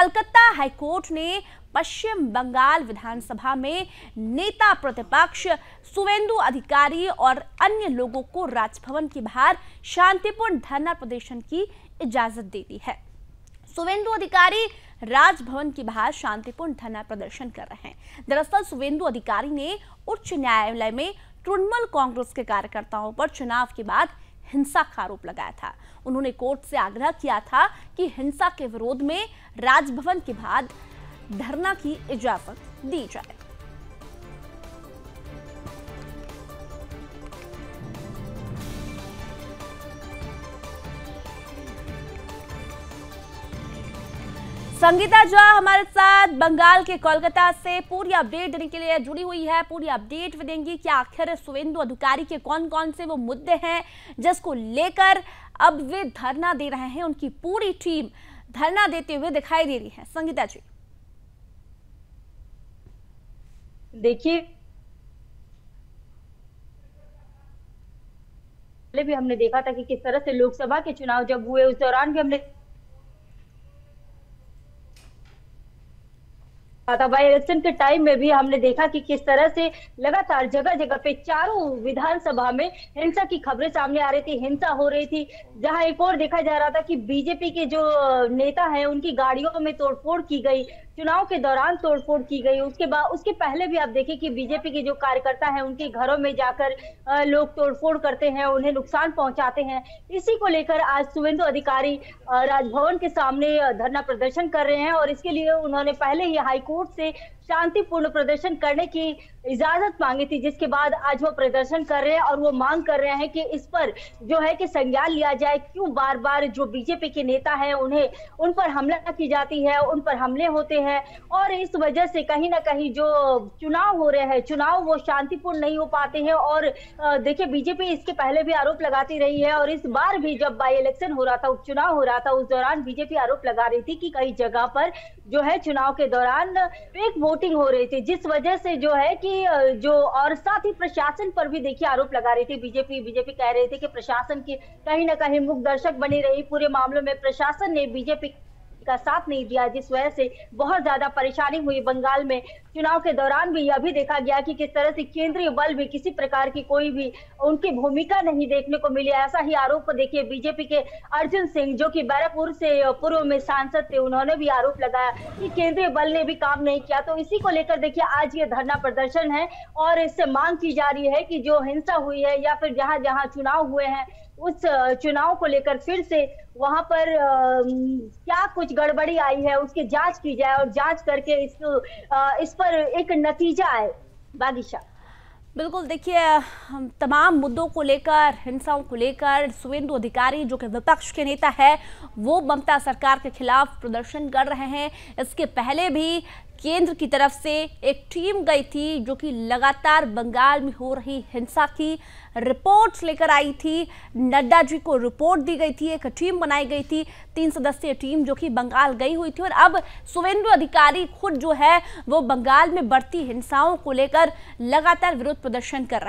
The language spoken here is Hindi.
कलकत्ता हाईकोर्ट ने पश्चिम बंगाल विधानसभा में नेता प्रतिपक्ष शुवेंदु अधिकारी और अन्य लोगों को राजभवन के बाहर शांतिपूर्ण धरना प्रदर्शन की इजाजत दे दी है। शुवेंदु अधिकारी राजभवन के बाहर शांतिपूर्ण धरना प्रदर्शन कर रहे हैं। दरअसल शुवेंदु अधिकारी ने उच्च न्यायालय में तृणमूल कांग्रेस के कार्यकर्ताओं पर चुनाव के बाद हिंसा का आरोप लगाया था। उन्होंने कोर्ट से आग्रह किया था कि हिंसा के विरोध में राजभवन के बाहर धरना की इजाजत दी जाए। संगीता झा हमारे साथ बंगाल के कोलकाता से पूरी अपडेट देने के लिए जुड़ी हुई है। पूरी अपडेट भी देंगी कि आखिर शुवेंदु अधिकारी के कौन कौन से वो मुद्दे हैं जिसको लेकर अब वे धरना दे रहे हैं। उनकी पूरी टीम धरना देते हुए दिखाई दे रही है। संगीता जी, देखिए पहले भी हमने देखा था कि किस तरह से लोकसभा के चुनाव जब हुए उस दौरान भी हमने बाई इलेक्शन के टाइम में भी हमने देखा कि किस तरह से लगातार जगह जगह पे चारों विधानसभा में हिंसा की खबरें सामने आ रही थी, हिंसा हो रही थी। जहां एक और देखा जा रहा था कि बीजेपी के जो नेता हैं उनकी गाड़ियों में तोड़फोड़ की गई, चुनाव के दौरान तोड़फोड़ की गई। उसके पहले भी आप देखें कि बीजेपी के जो कार्यकर्ता हैं उनके घरों में जाकर लोग तोड़फोड़ करते हैं, उन्हें नुकसान पहुंचाते हैं। इसी को लेकर आज शुवेंदु अधिकारी राजभवन के सामने धरना प्रदर्शन कर रहे हैं और इसके लिए उन्होंने पहले ही हाईकोर्ट से शांतिपूर्ण प्रदर्शन करने की इजाजत मांगी थी, जिसके बाद आज वो प्रदर्शन कर रहे हैं और वो मांग कर रहे हैं कि इस पर जो है कि संज्ञान लिया जाए। क्यों बार बार जो बीजेपी के नेता हैं उन पर हमला की जाती है, उन पर हमले होते हैं और इस वजह से कहीं ना कहीं जो चुनाव हो रहे हैं चुनाव वो शांतिपूर्ण नहीं हो पाते हैं। और देखिए बीजेपी इसके पहले भी आरोप लगाती रही है और इस बार भी जब बाई इलेक्शन हो रहा था, उपचुनाव हो रहा था, उस दौरान बीजेपी आरोप लगा रही थी कि कई जगह पर जो है चुनाव के दौरान फेक वोटिंग हो रही थी, जिस वजह से जो है कि जो और साथ ही प्रशासन पर भी देखिए आरोप लगा रही थी। बीजेपी कह रही थी कि प्रशासन की कहीं ना कहीं मूक दर्शक बनी रही पूरे मामलों में, प्रशासन ने बीजेपी का साथ नहीं दिया, जिस वजह से बहुत ज्यादा परेशानी हुई। बंगाल में चुनाव के दौरान भी यह भी देखा गया कि किस तरह से केंद्रीय बल भी किसी प्रकार की कोई भी उनकी भूमिका नहीं देखने को मिली। ऐसा ही आरोप देखिए बीजेपी के अर्जुन सिंह जो कि बैरकपुर से पूर्व में सांसद थे, उन्होंने भी आरोप लगाया कि केंद्रीय बल ने भी काम नहीं किया। तो इसी को लेकर देखिए आज ये धरना प्रदर्शन है और इससे मांग की जा रही है कि जो हिंसा हुई है या फिर जहां जहां चुनाव हुए हैं उस चुनाव को लेकर फिर से वहां पर क्या कुछ गड़बड़ी आई है उसकी जांच की जाए और जांच करके इस पर एक नतीजा आए। बागिशा, बिल्कुल, देखिए तमाम मुद्दों को लेकर, हिंसाओं को लेकर शुवेंदु अधिकारी जो कि विपक्ष के नेता है वो ममता सरकार के खिलाफ प्रदर्शन कर रहे हैं। इसके पहले भी केंद्र की तरफ से एक टीम गई थी जो कि लगातार बंगाल में हो रही हिंसा की रिपोर्ट्स लेकर आई थी। नड्डा जी को रिपोर्ट दी गई थी, एक टीम बनाई गई थी, 3 सदस्यीय टीम जो कि बंगाल गई हुई थी। और अब शुवेंदु अधिकारी खुद जो है वो बंगाल में बढ़ती हिंसाओं को लेकर लगातार विरोध प्रदर्शन कर रहे हैं।